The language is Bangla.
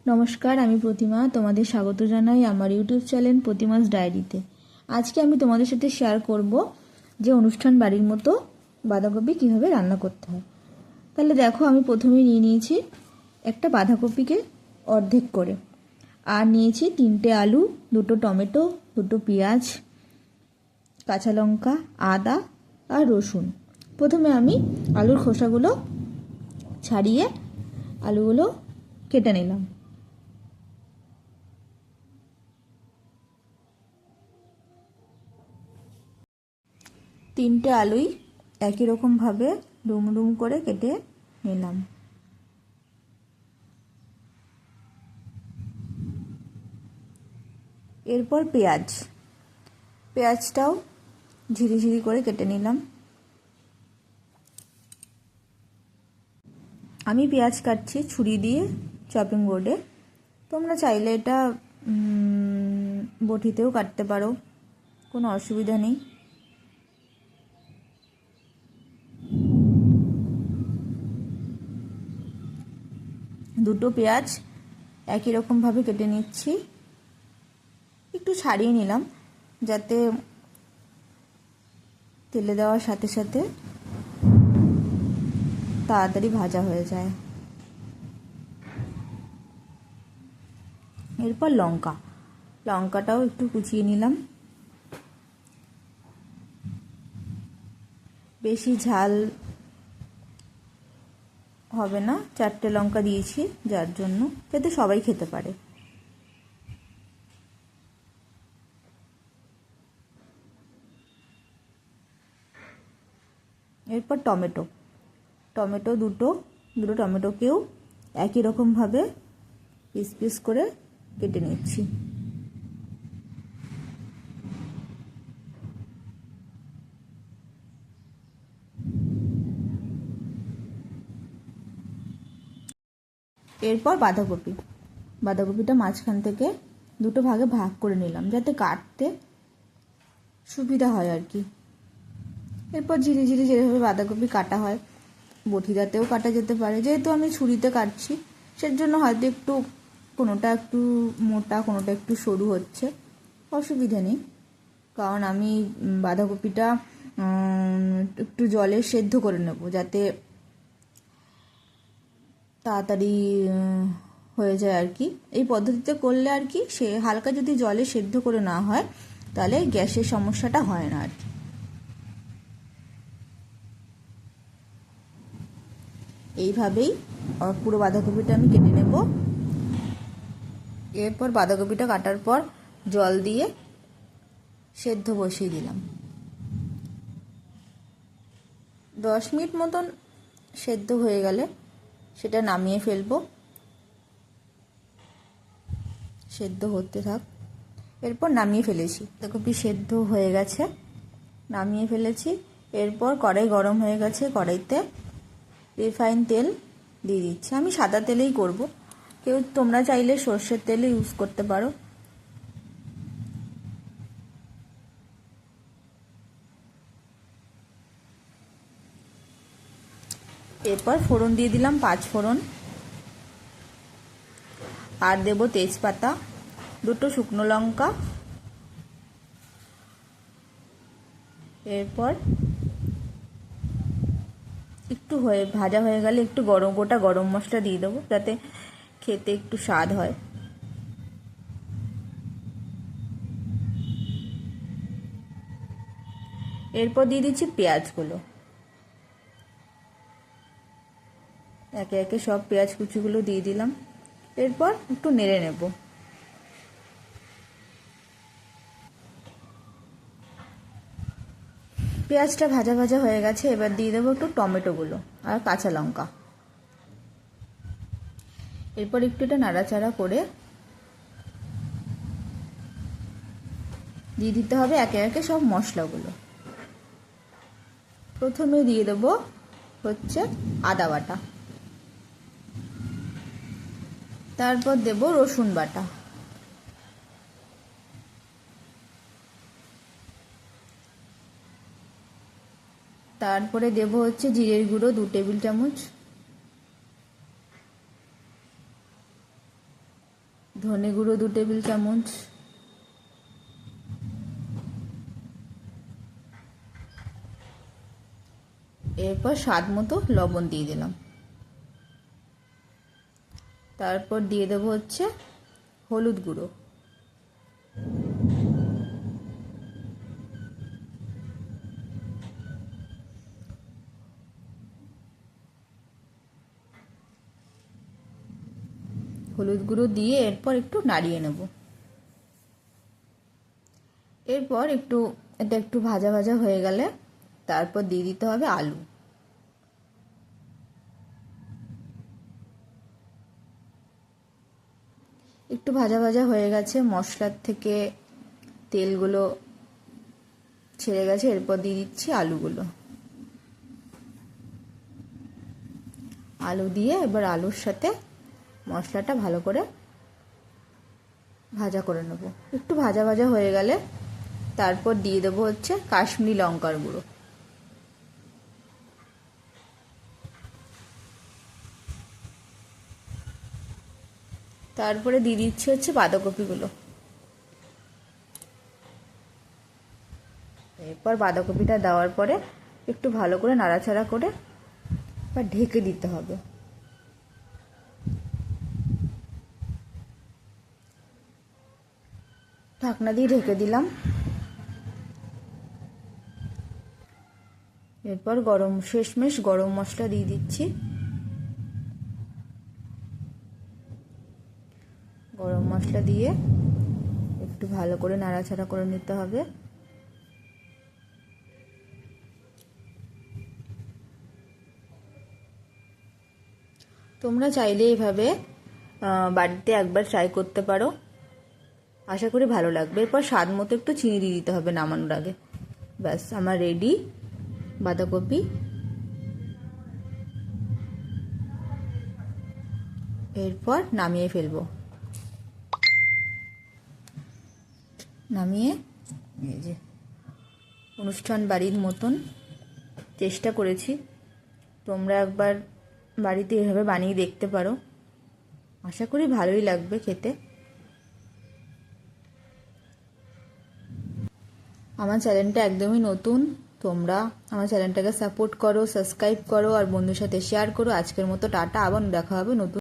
নমস্কার, আমি প্রতিমা। তোমাদের স্বাগত জানাই আমার ইউটিউব চ্যানেল প্রতিমাস ডায়েরিতে। আজকে আমি তোমাদের সাথে শেয়ার করব যে অনুষ্ঠান বাড়ির মতো বাঁধাকপি কিভাবে রান্না করতে হয়। তাহলে দেখো, আমি প্রথমে নিয়ে নিয়েছি একটা বাঁধাকপিকে অর্ধেক করে, আর নিয়েছি 3টে আলু, 2টো টমেটো, 2টো পেঁয়াজ, কাঁচা লঙ্কা, আদা আর রসুন। প্রথমে আমি আলুর খোসাগুলো ছাড়িয়ে আলুগুলো কেটে নিলাম। তিনটে আলুই একই রকমভাবে ডুম ডুম করে কেটে নিলাম। এরপর পেঁয়াজটাও ঝিরিঝিরি করে কেটে নিলাম। আমি পেঁয়াজ কাটছি ছুরি দিয়ে চপিং বোর্ডে। তোমরা চাইলে এটা বটিতেও কাটতে পারো, কোনো অসুবিধা নেই। দুটো পেঁয়াজ একই রকমভাবে কেটে নিচ্ছি। একটু ছাড়িয়ে নিলাম যাতে তেলে দেওয়ার সাথে সাথে তাড়াতাড়ি ভাজা হয়ে যায়। এরপর লঙ্কাটাও একটু কুচিয়ে নিলাম। বেশি ঝাল হবে না, 4টে লঙ্কা দিয়েছি যার জন্য, যাতে সবাই খেতে পারে। এরপর টমেটো দুটো টমেটোকেও একই রকমভাবে পিস পিস করে কেটে নিচ্ছি। এরপর বাঁধাকপিটা মাঝখান থেকে দুটো ভাগে ভাগ করে নিলাম যাতে কাটতে সুবিধা হয় আর কি। এরপর ঝিরিঝিরি যেভাবে বাঁধাকপি কাটা হয় বটিদাতেও কাটা যেতে পারে, যেহেতু আমি ছুরিতে কাটছি সেজন্য হয়তো একটু কোনোটা একটু মোটা কোনোটা একটু সরু হচ্ছে, অসুবিধা নেই। কারণ আমি বাঁধাকপিটা একটু জলে সেদ্ধ করে নেব যাতে তাড়াতাড়ি হয়ে যায় আর কি। এই পদ্ধতিতে করলে আর কি, সে হালকা যদি জলে সেদ্ধ করে না হয় তাহলে গ্যাসের সমস্যাটা হয় না আর কি। এইভাবেই পুরো বাঁধাকপিটা আমি কেটে নেব। এরপর বাঁধাকপিটা কাটার পর জল দিয়ে সেদ্ধ বসিয়ে দিলাম। 10 মিনিট মতন সেদ্ধ হয়ে গেলে সেটা নামিয়ে ফেলবো, সেদ্ধ হতে থাক। এরপর নামিয়ে ফেলেছি, বাঁধাকপি সেদ্ধ হয়ে গেছে, নামিয়ে ফেলেছি। এরপর কড়াই গরম হয়ে গেছে, কড়াইতে রিফাইন তেল দিয়ে দিচ্ছি। আমি সাদা তেলেই করব, তোমরা চাইলে সর্ষের তেলে ইউজ করতে পারো। এরপর ফোড়ন দিয়ে দিলাম 5 ফোড়ন, আর দেব তেজপাতা, 2টো শুকনো লঙ্কা। এরপর একটু ভাজা হয়ে গেলে একটু গোটা গরম মশলা দিয়ে দেবো যাতে খেতে একটু স্বাদ হয়। এরপর দিয়ে দিচ্ছি পেঁয়াজগুলো, একে একে সব পেঁয়াজ কুচিগুলো দিয়ে দিলাম। এরপর একটু নেড়ে নেব। পেঁয়াজটা ভাজা ভাজা হয়ে গেছে, এবার দিয়ে দেবো একটু টমেটোগুলো আর কাঁচা লঙ্কা। এরপর একটু এটা নাড়াচাড়া করে দিয়ে দিতে হবে একে একে সব মশলাগুলো। প্রথমে দিয়ে দেবো হচ্ছে আদা বাটা, তারপর দেব রসুন বাটা, তারপরে দেব হচ্ছে জিরের গুঁড়ো 2 টেবিল চামচ, ধনে গুঁড়ো 2 টেবিল চামচ, এরপর স্বাদ মতো লবণ দিয়ে দিলাম। তারপর দিয়ে দেবো হচ্ছে হলুদ গুঁড়ো, হলুদ গুঁড়ো দিয়ে এরপর একটু নাড়িয়ে নেব। এরপর এটা একটু ভাজা ভাজা হয়ে গেলে তারপর দিয়ে দিতে হবে আলু। একটু ভাজা ভাজা হয়ে গেছে, মশলার থেকে তেলগুলো ছেড়ে গেছে, এরপর দিয়ে দিচ্ছি আলুগুলো। আলু দিয়ে এবার আলুর সাথে মশলাটা ভালো করে ভাজা করে নেব। একটু ভাজা ভাজা হয়ে গেলে তারপর দিয়ে দেবো হচ্ছে কাশ্মীরি লঙ্কার গুঁড়ো। তারপরে দিয়ে দিচ্ছি হচ্ছে বাঁধাকপিগুলো। এরপর বাঁধাকপিটা দেওয়ার পরে একটু ভালো করে নাড়াচাড়া করে বা ঢেকে দিতে হবে। ঢাকনা দিয়ে ঢেকে দিলাম। এরপর শেষমেশ গরম মশলা দিয়ে দিচ্ছি। গরম মশলা দিয়ে একটু ভালো করে নাড়াচাড়া করে নিতে হবে। তোমরা চাইলে এইভাবে বাড়িতে একবার ট্রাই করতে পারো, আশা করি ভালো লাগবে। এরপর স্বাদ মতো একটু চিনি দিয়ে দিতে হবে নামানোর আগে। ব্যাস আমার রেডি বাঁধাকপি। এরপর নামিয়ে ফেলবো। নামিয়ে এই যে অনুষ্ঠান বাড়ির মতন চেষ্টা করেছি। তোমরা একবার বাড়িতে এভাবে বানিয়ে দেখতে পারো, আশা করি ভালোই লাগবে খেতে। আমার চ্যানেলটা একদমই নতুন, তোমরা আমার চ্যানেলটাকে সাপোর্ট করো, সাবস্ক্রাইব করো আর বন্ধুর সাথে শেয়ার করো। আজকের মতো টাটা, আবার দেখা হবে নতুন